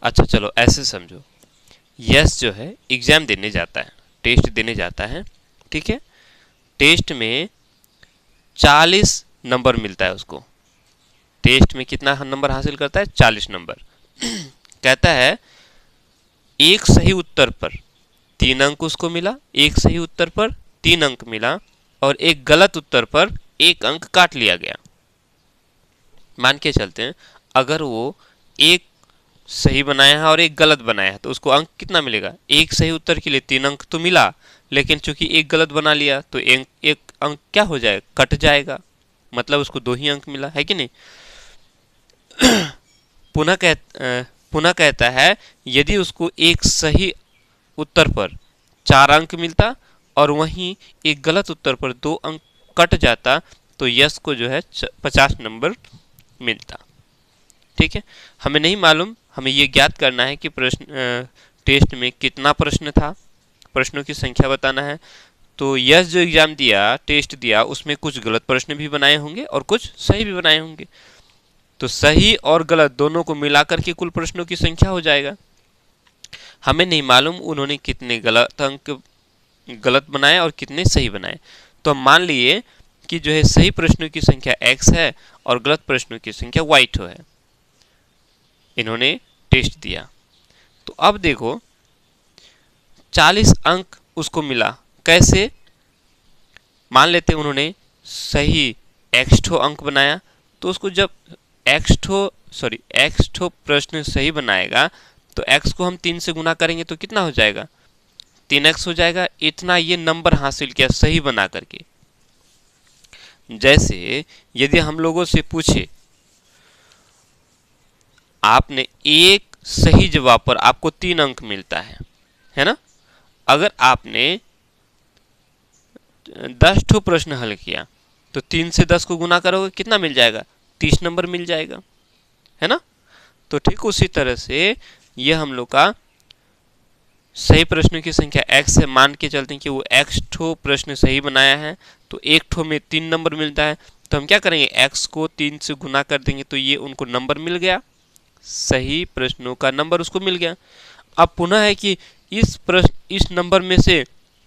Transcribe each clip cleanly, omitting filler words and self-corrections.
अच्छा चलो ऐसे समझो, यस जो है एग्जाम देने जाता है, टेस्ट देने जाता है, ठीक है। टेस्ट में 40 नंबर मिलता है उसको। टेस्ट में कितना नंबर हासिल करता है? 40 नंबर। कहता है एक सही उत्तर पर 3 अंक उसको मिला, एक सही उत्तर पर 3 अंक मिला, और एक गलत उत्तर पर 1 अंक काट लिया गया। मान के चलते हैं अगर वो एक सही बनाया है और एक गलत बनाया है तो उसको अंक कितना मिलेगा? एक सही उत्तर के लिए 3 अंक तो मिला, लेकिन चूंकि एक गलत बना लिया तो एक अंक क्या हो जाएगा? कट जाएगा, मतलब उसको 2 ही अंक मिला, है कि नहीं। पुनः कहता है यदि उसको एक सही उत्तर पर 4 अंक मिलता और वहीं एक गलत उत्तर पर 2 अंक कट जाता तो यश को जो है 50 नंबर मिलता। ठीक है, हमें नहीं मालूम, हमें ये ज्ञात करना है कि टेस्ट में कितना प्रश्न था, प्रश्नों की संख्या बताना है। तो यश जो एग्जाम दिया, टेस्ट दिया, उसमें कुछ गलत प्रश्न भी बनाए होंगे और कुछ सही भी बनाए होंगे। तो सही और गलत दोनों को मिलाकर के कुल प्रश्नों की संख्या हो जाएगा। हमें नहीं मालूम उन्होंने कितने गलत बनाए और कितने सही बनाए। तो हम मान लिए कि जो है सही प्रश्नों की संख्या x है और गलत प्रश्नों की संख्या y है। इन्होंने टेस्ट दिया। तो अब देखो 40 अंक उसको मिला, कैसे? मान लेते उन्होंने सही x अंक बनाया, तो उसको जब x प्रश्न सही बनाएगा तो x को हम 3 से गुना करेंगे तो कितना हो जाएगा? 3x हो जाएगा। इतना ये नंबर हासिल किया सही बना करके। जैसे यदि हम लोगों से पूछे आपने एक सही जवाब पर आपको 3 अंक मिलता है ना। अगर आपने 10 प्रश्न हल किया तो 3 से 10 को गुना करोगे कितना मिल जाएगा? 30 नंबर मिल जाएगा, है ना। तो ठीक उसी तरह से ये हम लोग का सही प्रश्नों की संख्या x है, मान के चलते हैं कि वो x प्रश्न सही बनाया है तो एक में 3 नंबर मिलता है। तो हम क्या करेंगे? x को 3 से गुना कर देंगे तो ये उनको नंबर मिल गया, सही प्रश्नों का नंबर उसको मिल गया। अब पुनः है कि इस नंबर में से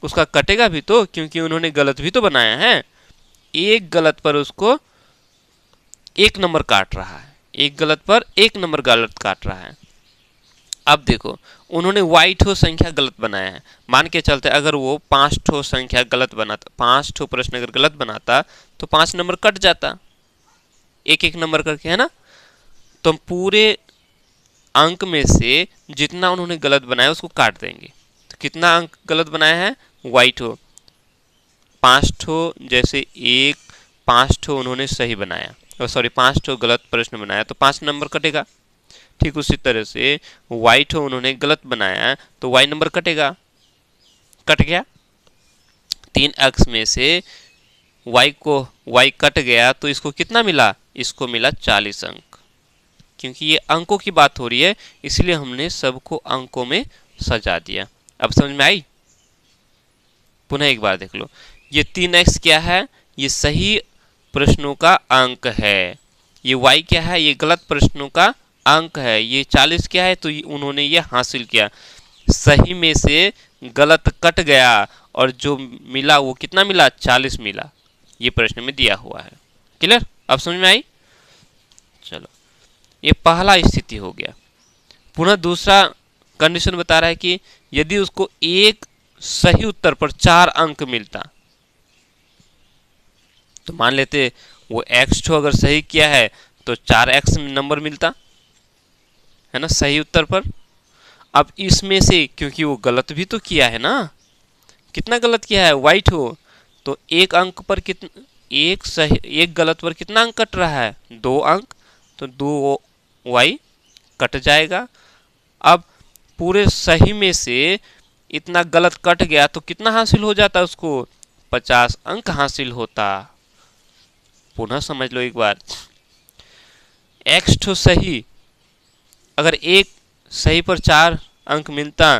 उसका कटेगा भी तो, क्योंकि उन्होंने गलत भी तो बनाया है। एक गलत पर उसको 1 नंबर काट रहा है, एक गलत पर 1 नंबर गलत काट रहा है। अब देखो उन्होंने y संख्या गलत बनाया है, मान के चलते अगर वो 5 संख्या गलत बनाता, 5 प्रश्न अगर गलत बनाता तो 5 नंबर कट जाता, एक एक नंबर करके, है ना। तो हम पूरे अंक में से जितना उन्होंने गलत बनाया उसको काट देंगे। तो कितना अंक गलत बनाया है? y 5 जैसे 5 उन्होंने सही बनाया, 5 गलत प्रश्न बनाया तो 5 नंबर कटेगा। ठीक उसी तरह से y उन्होंने गलत बनाया तो y नंबर कटेगा, कट गया। 3x में से y कट गया तो इसको कितना मिला? इसको मिला 40 अंक। क्योंकि ये अंकों की बात हो रही है इसलिए हमने सबको अंकों में सजा दिया। अब समझ में आई? पुनः एक बार देख लो, ये 3x क्या है? ये सही प्रश्नों का अंक है। ये y क्या है? ये गलत प्रश्नों का अंक है। ये 40 क्या है? तो उन्होंने ये हासिल किया, सही में से गलत कट गया और जो मिला वो कितना मिला? 40 मिला। ये प्रश्न में दिया हुआ है। क्लियर? अब समझ में आई? चलो, ये पहला स्थिति हो गया। पुनः दूसरा कंडीशन बता रहा है कि यदि उसको एक सही उत्तर पर 4 अंक मिलता, तो मान लेते वो x अगर सही किया है तो 4x नंबर मिलता, है ना, सही उत्तर पर। अब इसमें से क्योंकि वो गलत भी तो किया है ना, कितना गलत किया है? y तो एक अंक पर कितना, एक गलत पर कितना अंक कट रहा है? 2 अंक, तो 2y कट जाएगा। अब पूरे सही में से इतना गलत कट गया तो कितना हासिल हो जाता उसको? 50 अंक हासिल होता। पुनः समझ लो एक बार, x सही, अगर एक सही पर 4 अंक मिलता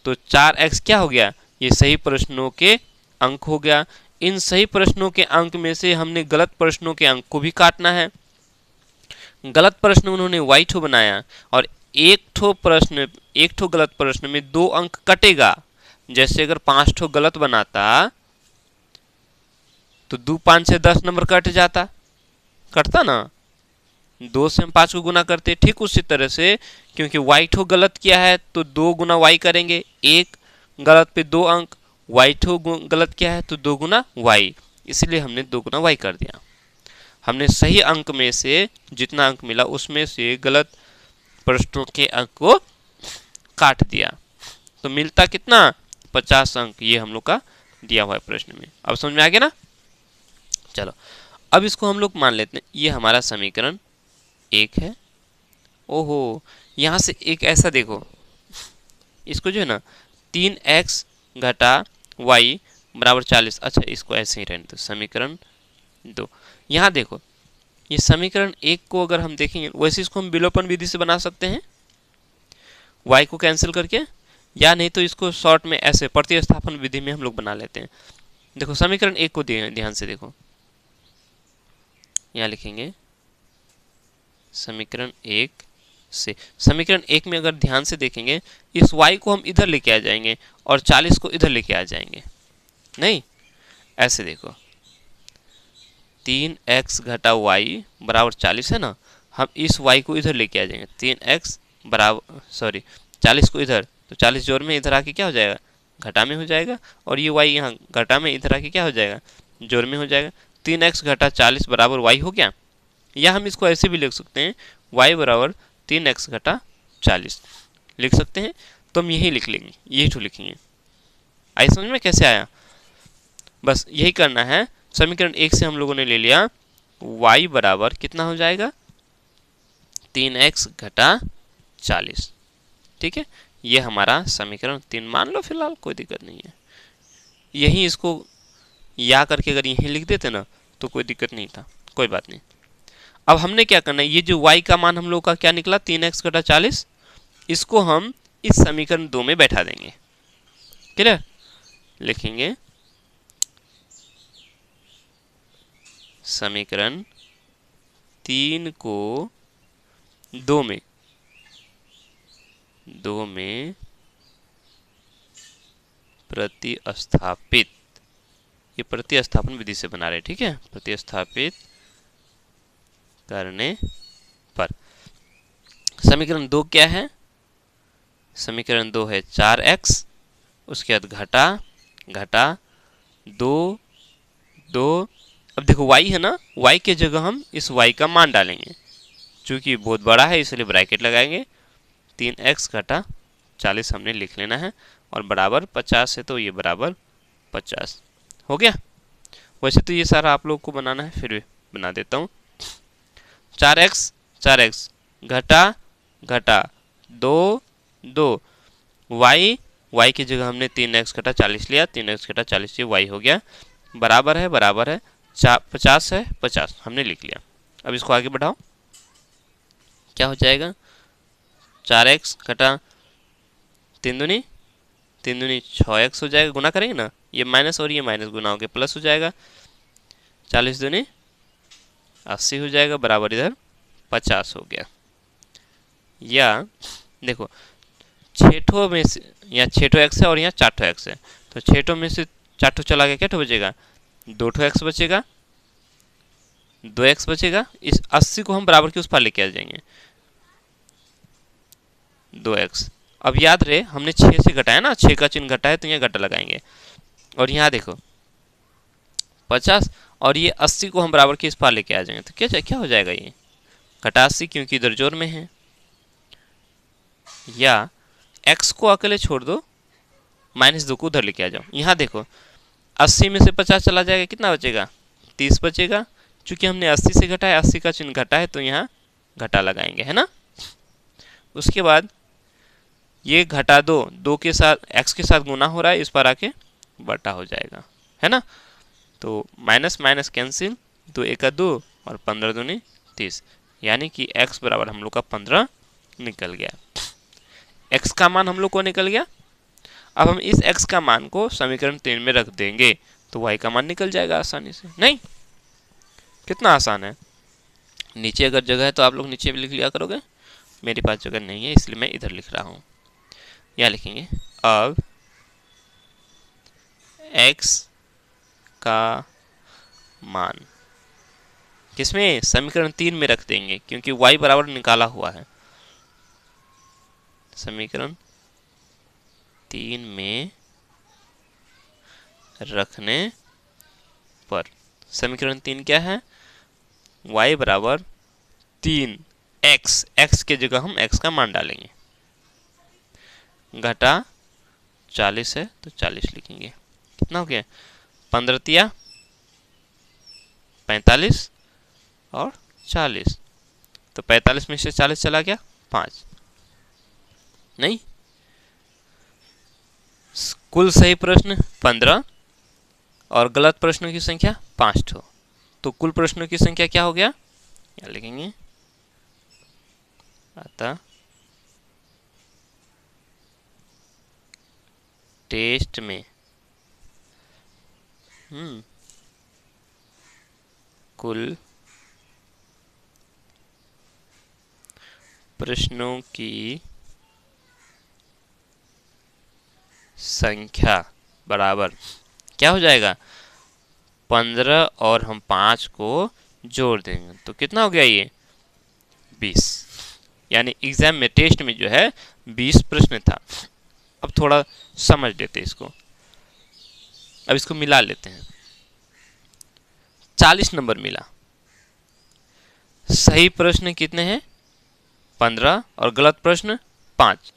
तो 4x क्या हो गया? ये सही प्रश्नों के अंक हो गया। इन सही प्रश्नों के अंक में से हमने गलत प्रश्नों के अंक को भी काटना है। गलत प्रश्न उन्होंने y बनाया और एक ठो गलत प्रश्न में 2 अंक कटेगा। जैसे अगर 5 ठो गलत बनाता तो 2 5 से 10 नंबर कट जाता, कटता ना। 2 से हम 5 को गुना करते। ठीक उसी तरह से क्योंकि y ठो गलत किया है तो 2 गुना y करेंगे, 1 गलत पे 2 अंक, y ठो गलत किया है तो 2 गुना y, इसलिए हमने 2 गुना y कर दिया। हमने सही अंक में से जितना अंक मिला उसमें से गलत प्रश्नों के अंक को काट दिया, तो मिलता कितना 50 अंक। ये हम लोग का दिया हुआ है प्रश्न में। अब समझ में आ गया ना। चलो अब इसको हम लोग मान लेते हैं ये हमारा समीकरण 1 है। ओहो, यहाँ से एक ऐसा देखो, इसको जो है ना 3x घटा y बराबर 40, अच्छा इसको ऐसे ही रहने दो, समीकरण 2। यहाँ देखो ये समीकरण 1 को अगर हम देखेंगे वैसे इसको हम विलोपन विधि से बना सकते हैं y को कैंसिल करके, या नहीं तो इसको शॉर्ट में ऐसे प्रतिस्थापन विधि में हम लोग बना लेते हैं। देखो समीकरण 1 को ध्यान से देखो, यहाँ लिखेंगे समीकरण 1 से, समीकरण 1 में अगर ध्यान से देखेंगे इस y को हम इधर लेके आ जाएंगे और 40 को इधर लेके आ जाएंगे। नहीं, ऐसे देखो 3x घटा y बराबर 40 है ना, हम इस y को इधर लेके आ जाएंगे, 3x बराबर 40 को इधर, तो 40 जोड़ में इधर आके क्या हो जाएगा घटा में हो जाएगा, और ये y यहाँ घटा में इधर आके क्या हो जाएगा जोड़ में हो जाएगा। 3x घटा 40 बराबर y हो गया। या हम इसको ऐसे भी लिख सकते हैं y बराबर 3x घटा 40 लिख सकते हैं, तो हम यही लिख लेंगे, यही तो लिखेंगे। आई समझ में कैसे आया, बस यही करना है। समीकरण 1 से हम लोगों ने ले लिया y बराबर कितना हो जाएगा 3x घटा 40, ठीक है। ये हमारा समीकरण 3 मान लो फिलहाल, कोई दिक्कत नहीं है। यही इसको या करके अगर यहीं लिख देते ना तो कोई दिक्कत नहीं था, कोई बात नहीं। अब हमने क्या करना है, ये जो y का मान हम लोग का क्या निकला 3x घटा 40, इसको हम इस समीकरण 2 में बैठा देंगे। क्लियर, लिखेंगे समीकरण 3 को 2 में प्रतिस्थापित, ये प्रतिस्थापन विधि से बना रहे, ठीक है, प्रतिस्थापित करने पर समीकरण 2 क्या है, समीकरण 2 है 4x, उसके बाद घटा 2। अब देखो y है ना, y के जगह हम इस y का मान डालेंगे, चूंकि बहुत बड़ा है इसलिए ब्रैकेट लगाएंगे। 3x घटा 40 हमने लिख लेना है, और बराबर 50 है तो ये बराबर 50 हो गया। वैसे तो ये सारा आप लोग को बनाना है, फिर भी बना देता हूँ। 4x घटा 2 y की जगह हमने 3x घटा 40 लिया, 3x घटा 40 ये y हो गया, बराबर है 50 है 50 हमने लिख लिया। अब इसको आगे बढ़ाओ, क्या हो जाएगा 4x घटा 3 दूनी 6x हो जाएगा, गुना करेंगे ना, ये माइनस और ये माइनस गुना होकर प्लस हो जाएगा, 40 दूनी 80 हो जाएगा, बराबर इधर 50 हो गया। या देखो 6 ठो में से, यहाँ 6 ठो x है और यहाँ 4 ठो x है, तो 6 ठो में से 4 ठो चला गया, क्या ठो बचेगा 2 ठो x बचेगा, 2x बचेगा। इस 80 को हम बराबर के उस पार लेके आ जाएंगे, 2x। अब याद रहे हमने 6 से घटाया ना, 6 का चिन्ह घटा है तो यहाँ घटा लगाएंगे, और यहाँ देखो 50 और ये 80 को हम बराबर के इस पार लेके आ जाएंगे, तो क्या हो जाएगा ये घटा 80, क्योंकि इधर जोड़ में है। या x को अकेले छोड़ दो, -2 को उधर लेके आ जाओ। यहाँ देखो 80 में से 50 चला जाएगा, कितना बचेगा 30 बचेगा। चूंकि हमने 80 से घटाया, 80 का चिन्ह घटा है तो यहाँ घटा लगाएंगे, है ना। उसके बाद ये घटा 2 के साथ x के साथ गुना हो रहा है, इस पर आके बटा हो जाएगा, है ना। तो माइनस माइनस कैंसिल, 2 1 2 और 15 दूनी 30, यानी कि x बराबर हम लोग का 15 निकल गया। x का मान हम लोग को निकल गया। अब हम इस x का मान को समीकरण 3 में रख देंगे तो y का मान निकल जाएगा आसानी से। नहीं, कितना आसान है। नीचे अगर जगह है तो आप लोग नीचे भी लिख लिया करोगे, मेरे पास जगह नहीं है इसलिए मैं इधर लिख रहा हूँ। यहाँ लिखेंगे अब x का मान किसमें, समीकरण 3 में रख देंगे क्योंकि y बराबर निकाला हुआ है। समीकरण 3 में रखने पर समीकरण 3 क्या है, y बराबर 3 x के जगह हम x का मान डालेंगे, घटा 40 है तो 40 लिखेंगे। कितना हो गया, 15 तिया 45 और 40, तो 45 में से 40 चला गया 5, नहीं, कुल सही प्रश्न 15 और गलत प्रश्नों की संख्या 5 ठो, तो कुल प्रश्नों की संख्या क्या हो गया, क्या लिखेंगे, अतः टेस्ट में कुल प्रश्नों की संख्या बराबर क्या हो जाएगा, 15 और हम 5 को जोड़ देंगे तो कितना हो गया ये 20। यानी एग्जाम में टेस्ट में जो है 20 प्रश्न था। अब थोड़ा समझ लेते हैं इसको, अब इसको मिला लेते हैं। 40 नंबर मिला, सही प्रश्न कितने हैं 15 और गलत प्रश्न 5।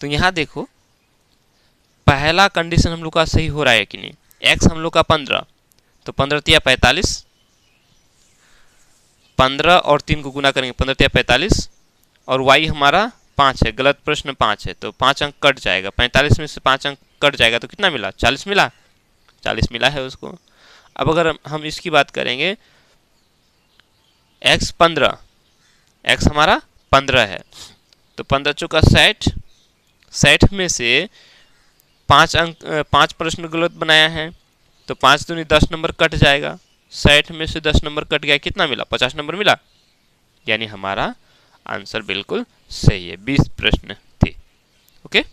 तो यहां देखो पहला कंडीशन हम लोग का सही हो रहा है कि नहीं, x हम लोग का 15, तो 15 तिया 45, 15 और 3 को गुना करेंगे 15 तिया 45, और y हमारा 5 है, गलत प्रश्न 5 है तो 5 अंक कट जाएगा, 45 में से 5 अंक कट जाएगा तो कितना मिला 40 मिला, 40 मिला है उसको। अब अगर हम इसकी बात करेंगे x 15, x हमारा 15 है तो 15 चौका 60, 60 में से 5 प्रश्न गलत बनाया है तो 5 दूनी 10 नंबर कट जाएगा, 60 में से 10 नंबर कट गया, कितना मिला 50 नंबर मिला, यानी हमारा आंसर बिल्कुल सही है, 20 प्रश्न थे। ओके।